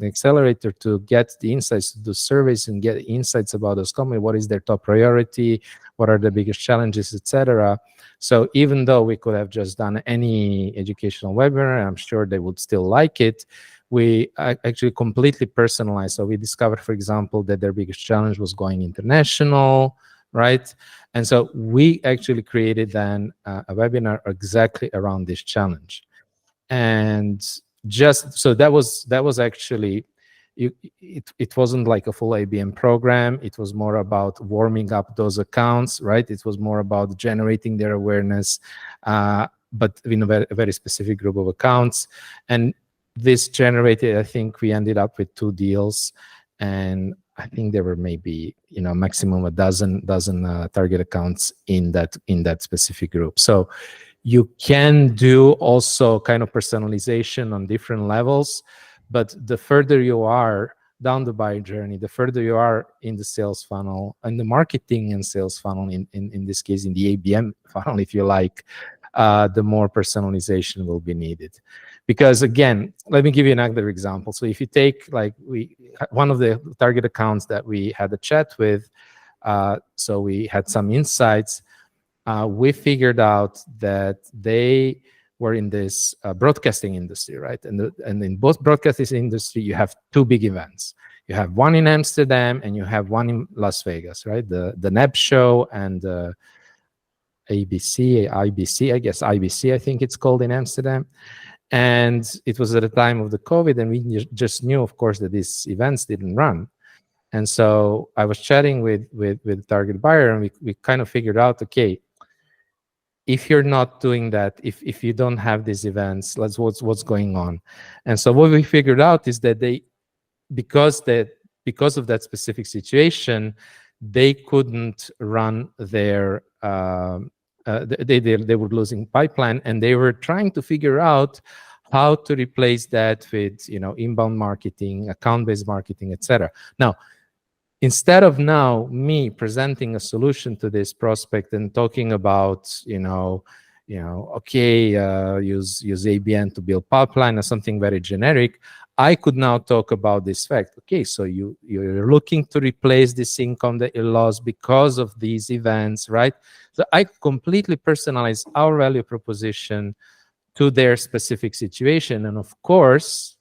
accelerator to get the insights, to do surveys and get insights about those companies. What is their top priority? What are the biggest challenges, etc. So even though we could have just done any educational webinar, I'm sure they would still like it, we actually completely personalized. So we discovered, for example, that their biggest challenge was going international, right? And so we actually created then a webinar exactly around this challenge. And just so that was actually, it wasn't like a full ABM program. It was more about warming up those accounts, right? It was more about generating their awareness, but in a very specific group of accounts. And this generated, I think we ended up with 2 deals, and I think there were maybe maximum a dozen target accounts in that specific group. So you can do also kind of personalization on different levels, but the further you are down the buyer journey, the further you are in the sales funnel and the marketing and sales funnel, in this case in the ABM funnel, if you like, the more personalization will be needed. Because again, let me give you another example. So if you take one of the target accounts that we had a chat with, so we had some insights. We figured out that they were in this broadcasting industry, right? And in both broadcasting industry, you have 2 big events. You have one in Amsterdam and you have one in Las Vegas, right? The NAB show and IBC, I guess IBC, I think it's called in Amsterdam. And it was at the time of the COVID, and we just knew, of course, that these events didn't run. And so I was chatting with the target buyer, and we kind of figured out, okay, if you're not doing that, if you don't have these events, what's going on? And so what we figured out is that because of that specific situation, they couldn't run their they were losing pipeline, and they were trying to figure out how to replace that with inbound marketing, account-based marketing, etc. Now, instead of me presenting a solution to this prospect and talking about okay, use ABM to build pipeline or something very generic, I could now talk about this fact. Okay, so you're looking to replace this income that you lost because of these events, right? So I completely personalize our value proposition to their specific situation. And of course,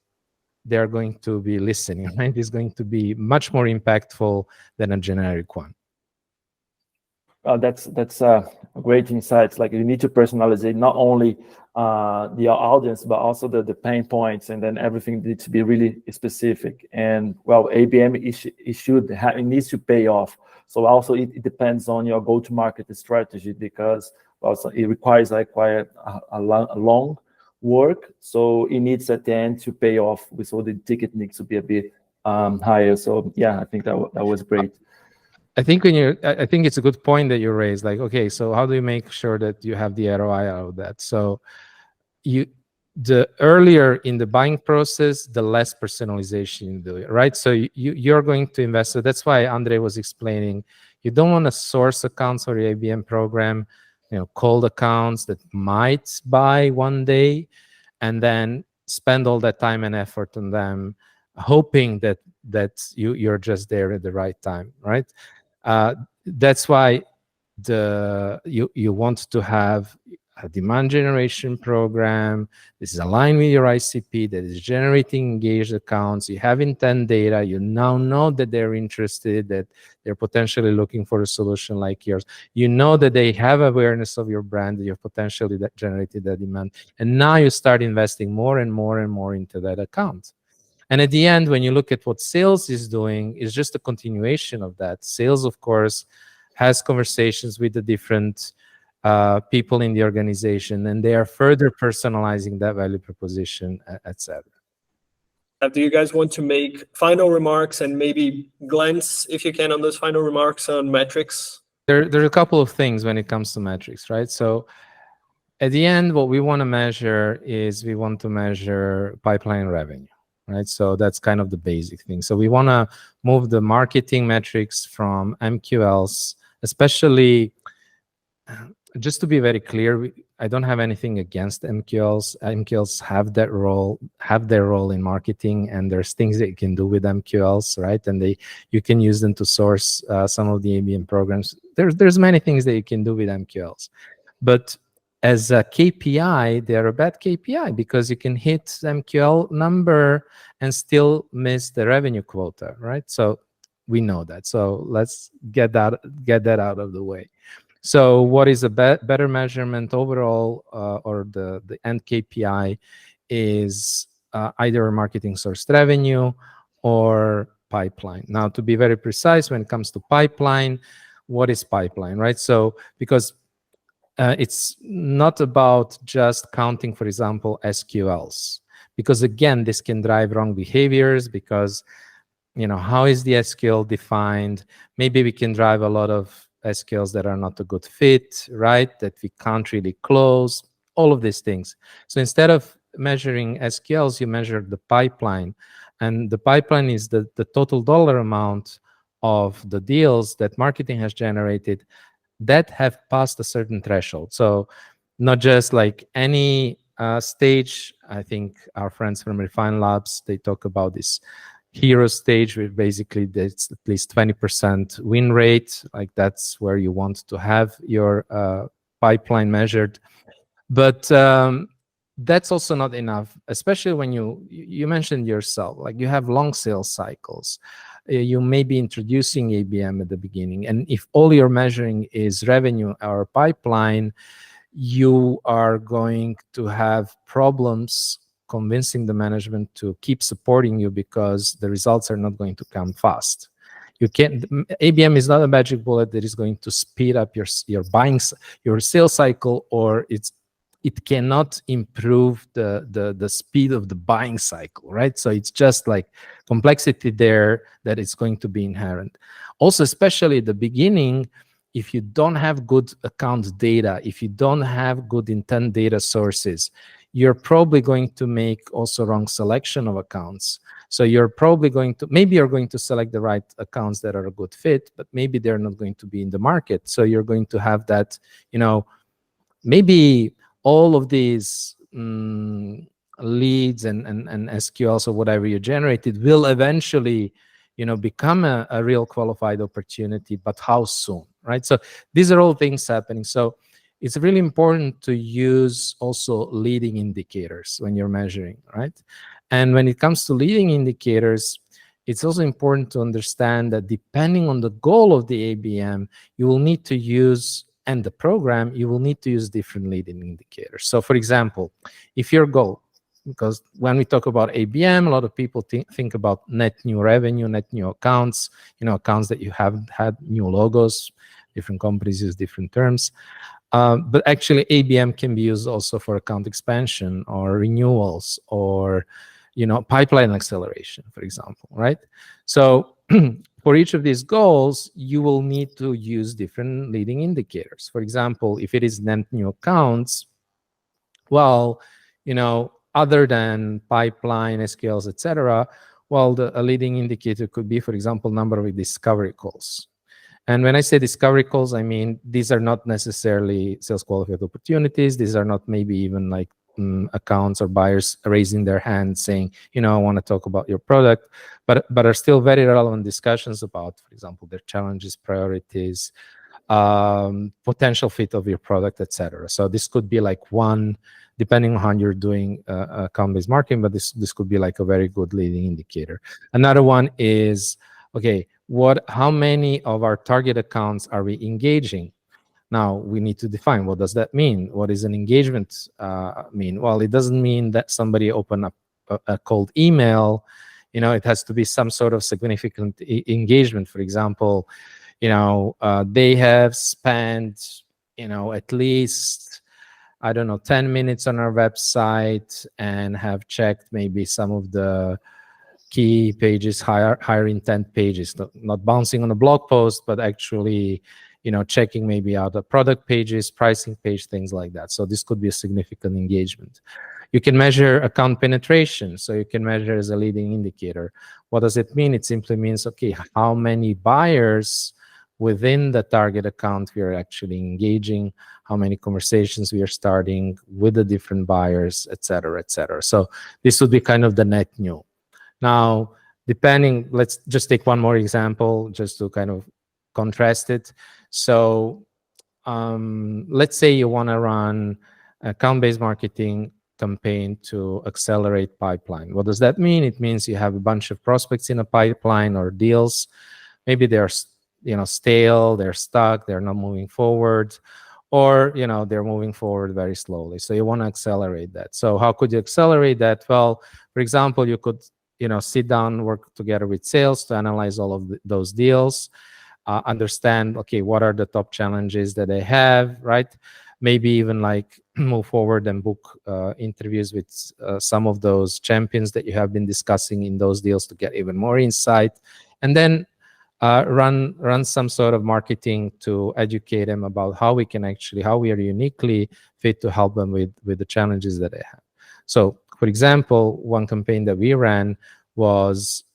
they're going to be listening, right? It's going to be much more impactful than a generic one. That's great insights. Like you need to personalize it, not only the audience, but also the pain points, and then everything needs to be really specific. And well, ABM it needs to pay off. So also it depends on your go-to-market strategy, because also it requires like quite a long work. So it needs at the end to pay off. So the ticket needs to be a bit higher. So yeah, I think that was great. I think I think it's a good point that you raised. Like, okay, so how do you make sure that you have the ROI out of that? So the earlier in the buying process, the less personalization you do, right? So you're going to invest. So that's why Andrei was explaining, you don't want to source accounts for your ABM program, cold accounts that might buy one day, and then spend all that time and effort on them, hoping that you're just there at the right time, right? That's why you want to have a demand generation program. This is aligned with your ICP, that is generating engaged accounts. You have intent data. You now know that they're interested, that they're potentially looking for a solution like yours. You know that they have awareness of your brand, that you've potentially generated that demand. And now you start investing more and more and more into that account. And at the end, when you look at what sales is doing, is just a continuation of that. Sales, of course, has conversations with the different people in the organization, and they are further personalizing that value proposition, etc. Do you guys want to make final remarks and maybe glance, if you can, on those final remarks on metrics? There are a couple of things when it comes to metrics, right? So at the end, what we want to measure is we want to measure pipeline revenue, right? So that's kind of the basic thing. So we want to move the marketing metrics from MQLs, especially, just to be very clear, I don't have anything against MQLs. MQLs have their role in marketing, and there's things that you can do with MQLs, right? And you can use them to source some of the ABM programs. There's many things that you can do with MQLs, but as a KPI, they're a bad KPI, because you can hit MQL number and still miss the revenue quota, right? So we know that. So let's get that out of the way. So what is a better measurement overall, or the end KPI, is either marketing sourced revenue or pipeline. Now, to be very precise, when it comes to pipeline, what is pipeline, right? So because it's not about just counting, for example, SQLs, because again, this can drive wrong behaviors, because how is the SQL defined? Maybe we can drive a lot of SQLs that are not a good fit, right? That we can't really close, all of these things. So instead of measuring SQLs, you measure the pipeline. And the pipeline is the total dollar amount of the deals that marketing has generated that have passed a certain threshold. So not just like any stage. I think our friends from Refine Labs, they talk about this hero stage, where basically that's at least 20% win rate. Like that's where you want to have your pipeline measured. But that's also not enough, especially when you mentioned yourself, like you have long sales cycles. You may be introducing ABM at the beginning, and if all you're measuring is revenue or pipeline, you are going to have problems convincing the management to keep supporting you, because the results are not going to come fast. You can't. ABM is not a magic bullet that is going to speed up your sales cycle, or it cannot improve the speed of the buying cycle, right? So it's just like complexity there that is going to be inherent. Also, especially at the beginning, if you don't have good account data, if you don't have good intent data sources, you're probably going to make also wrong selection of accounts. So you're probably maybe you're going to select the right accounts that are a good fit, but maybe they're not going to be in the market. So you're going to have that, maybe all of these leads and SQLs or whatever you generated will eventually, become a real qualified opportunity, but how soon, right? So these are all things happening. So it's really important to use also leading indicators when you're measuring, right? And when it comes to leading indicators, it's also important to understand that depending on the goal of the ABM, you will need to use, and the program, you will need to use different leading indicators. So for example, if your goal, because when we talk about ABM, a lot of people think about net new revenue, net new accounts, accounts that you haven't had new logos. Different companies use different terms. But actually, ABM can be used also for account expansion or renewals or, pipeline acceleration, for example, right? So for each of these goals, you will need to use different leading indicators. For example, if it is net new accounts, well, other than pipeline, SQLs, etc., well, a leading indicator could be, for example, number of discovery calls. And when I say discovery calls, I mean, these are not necessarily sales qualified opportunities. These are not maybe even like accounts or buyers raising their hand saying, I want to talk about your product, but are still very relevant discussions about, for example, their challenges, priorities, potential fit of your product, etc. So this could be like one, depending on how you're doing account-based marketing, but this could be like a very good leading indicator. Another one is, okay, how many of our target accounts are we engaging? Now we need to define, what does that mean? What is an engagement mean? Well, it doesn't mean that somebody opened up a cold email. It has to be some sort of significant engagement. For example, they have spent, at least, I don't know, 10 minutes on our website and have checked maybe some of the key pages, higher intent pages, not bouncing on a blog post, but actually, checking maybe out the product pages, pricing page, things like that. So this could be a significant engagement. You can measure account penetration. So you can measure as a leading indicator. What does it mean? It simply means, okay, how many buyers within the target account we are actually engaging, how many conversations we are starting with the different buyers, et cetera, et cetera. So this would be kind of the net new. Now, let's just take one more example just to kind of contrast it. So let's say you want to run account-based marketing campaign to accelerate pipeline. What does that mean? It means you have a bunch of prospects in a pipeline or deals. Maybe they're stale, they're stuck, they're not moving forward, or they're moving forward very slowly. So you want to accelerate that. So how could you accelerate that? Well, for example, you could sit down, work together with sales to analyze all of those deals, understand, okay, what are the top challenges that they have, right? Maybe even like move forward and book interviews with some of those champions that you have been discussing in those deals to get even more insight, and then run some sort of marketing to educate them about how we are uniquely fit to help them with the challenges that they have. So, for example, one campaign that we ran was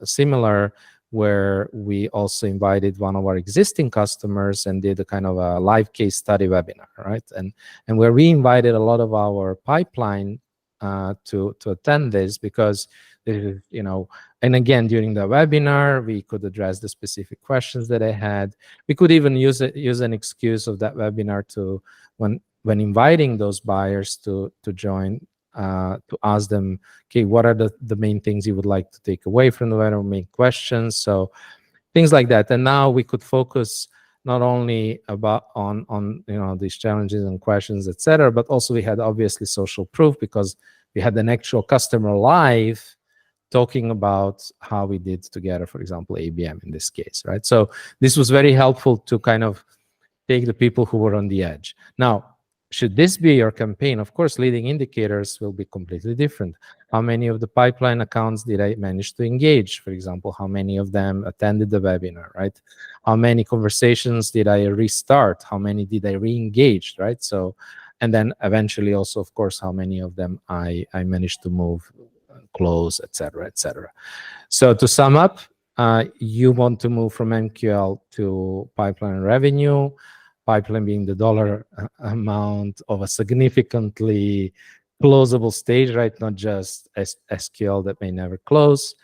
similar, where we also invited one of our existing customers and did a kind of a live case study webinar, right? And where we invited a lot of our pipeline to attend this, because this is, and again, during the webinar, we could address the specific questions that I had. We could even use an excuse of that webinar to, when inviting those buyers to join, to ask them, okay, what are the main things you would like to take away from the webinar, main questions, so things like that. And now we could focus not only on these challenges and questions, etc., but also we had obviously social proof, because we had an actual customer live talking about how we did together, for example, ABM in this case, right? So this was very helpful to kind of take the people who were on the edge. Now, should this be your campaign? Of course, leading indicators will be completely different. How many of the pipeline accounts did I manage to engage? For example, how many of them attended the webinar, right? How many conversations did I restart? How many did I re-engage, right? So, and then eventually also, of course, how many of them I managed to move, close, et cetera, et cetera. So to sum up, you want to move from MQL to pipeline revenue, pipeline being the dollar amount of a significantly closable stage, right? Not just SQL that may never close.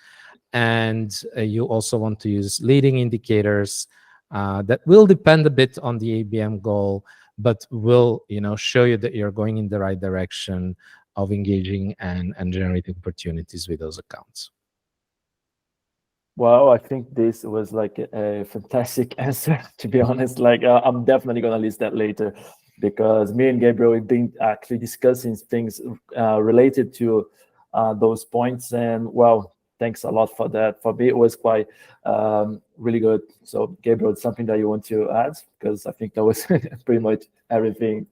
And you also want to use leading indicators that will depend a bit on the ABM goal, but will, show you that you're going in the right direction of engaging and generating opportunities with those accounts. Well, I think this was like a fantastic answer, to be honest. Like, I'm definitely going to list that later, because me and Gabriel, we've been actually discussing things related to those points. And well, thanks a lot for that. For me, it was quite really good. So Gabriel, it's something that you want to add? Because I think that was pretty much everything.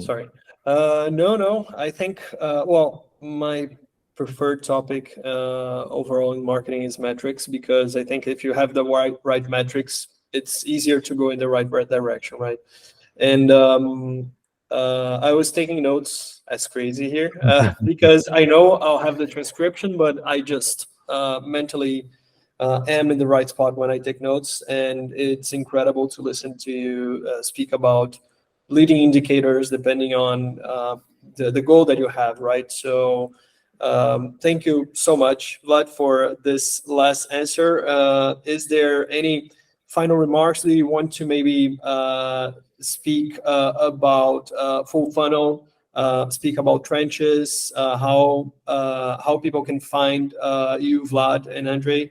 Sorry. No. I think, well, my preferred topic overall in marketing is metrics, because I think if you have the right metrics, it's easier to go in the right direction, right? And I was taking notes as crazy here because I know I'll have the transcription, but I just mentally am in the right spot when I take notes, and it's incredible to listen to you speak about leading indicators depending on the goal that you have, right? So thank you so much, Vlad, for this last answer. Is there any final remarks that you want to maybe speak about full funnel, speak about trenches, how people can find you, Vlad and Andrei?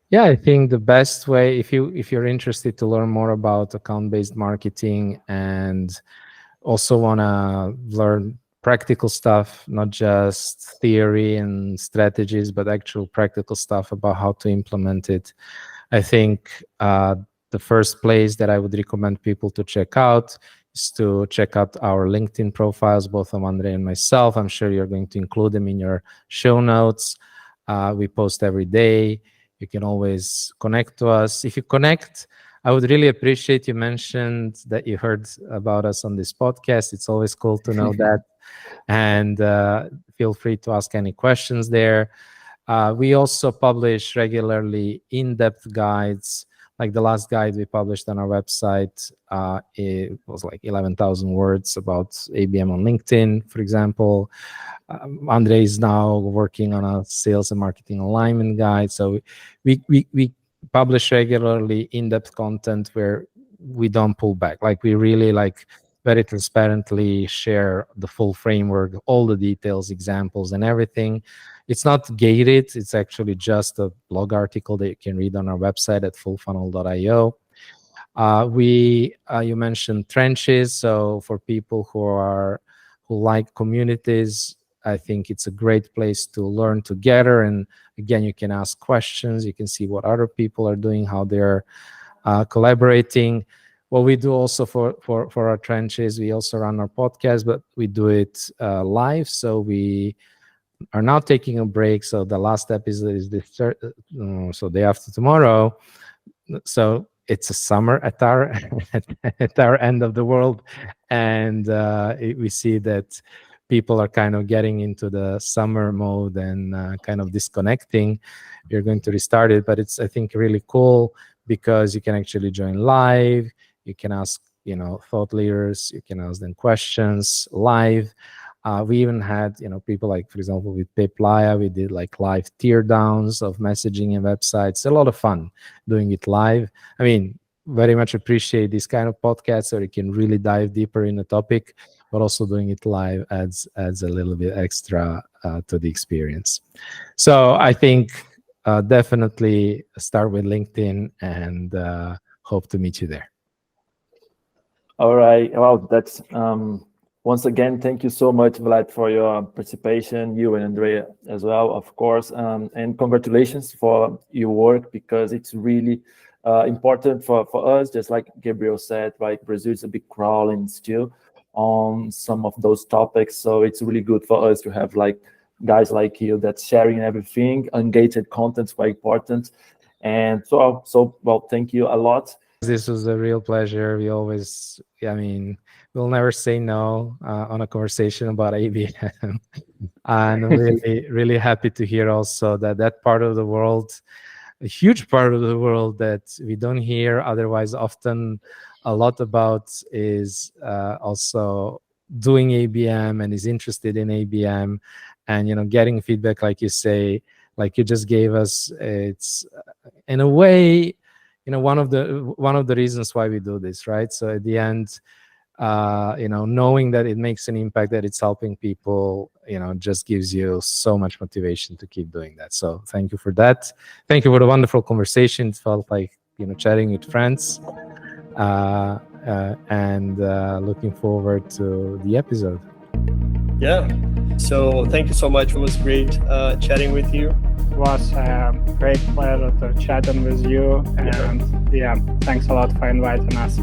Yeah, I think the best way, if you're interested to learn more about account-based marketing and also want to learn practical stuff, not just theory and strategies, but actual practical stuff about how to implement it, I think the first place that I would recommend people to check out is to check out our LinkedIn profiles, both of Andrei and myself. I'm sure you're going to include them in your show notes. We post every day. You can always connect to us. If you connect, I would really appreciate, you mentioned that you heard about us on this podcast. It's always cool to know that. And feel free to ask any questions there. We also publish regularly in-depth guides. Like the last guide we published on our website, it was like 11,000 words about ABM on LinkedIn, for example. Andrei is now working on a sales and marketing alignment guide. So we publish regularly in-depth content where we don't pull back. Like we really very transparently share the full framework, all the details, examples, and everything. It's not gated. It's actually just a blog article that you can read on our website at fullfunnel.io. You mentioned trenches. So for people who like communities, I think it's a great place to learn together. And again, you can ask questions. You can see what other people are doing, how they're collaborating. What we do also for our trenches, we also run our podcast, but we do it live. So we are now taking a break. So the last episode is so day after tomorrow. So it's a summer at our at our end of the world, and we see that people are kind of getting into the summer mode and kind of disconnecting. We're going to restart it, but it's, I think, really cool because you can actually join live. You can ask, thought leaders. You can ask them questions live. We even had, people like, for example, with Peplaya, we did like live tear downs of messaging and websites. A lot of fun doing it live. I mean, very much appreciate this kind of podcast where you can really dive deeper in the topic, but also doing it live adds a little bit extra to the experience. So I think definitely start with LinkedIn and hope to meet you there. All right. Well, that's once again, thank you so much, Vlad, for your participation, you and Andrea as well, of course, and congratulations for your work, because it's really important for us, just like Gabriel said, right? Brazil is a big crawling still on some of those topics, so it's really good for us to have like guys like you that's sharing everything. Engaged content is quite important, and so well, thank you a lot. This was a real pleasure. We always, we'll never say no on a conversation about ABM. And really, really happy to hear also that part of the world, a huge part of the world that we don't hear otherwise often a lot about is also doing ABM and is interested in ABM, and getting feedback, like you say, like you just gave us. It's in a way, one of the reasons why we do this, right? So at the end, knowing that it makes an impact, that it's helping people, just gives you so much motivation to keep doing that. So thank you for that. Thank you for the wonderful conversation. It felt like chatting with friends. And looking forward to the episode. Yeah. So thank you so much. It was great chatting with you. It was a great pleasure to chatting with you. And yeah, thanks a lot for inviting us.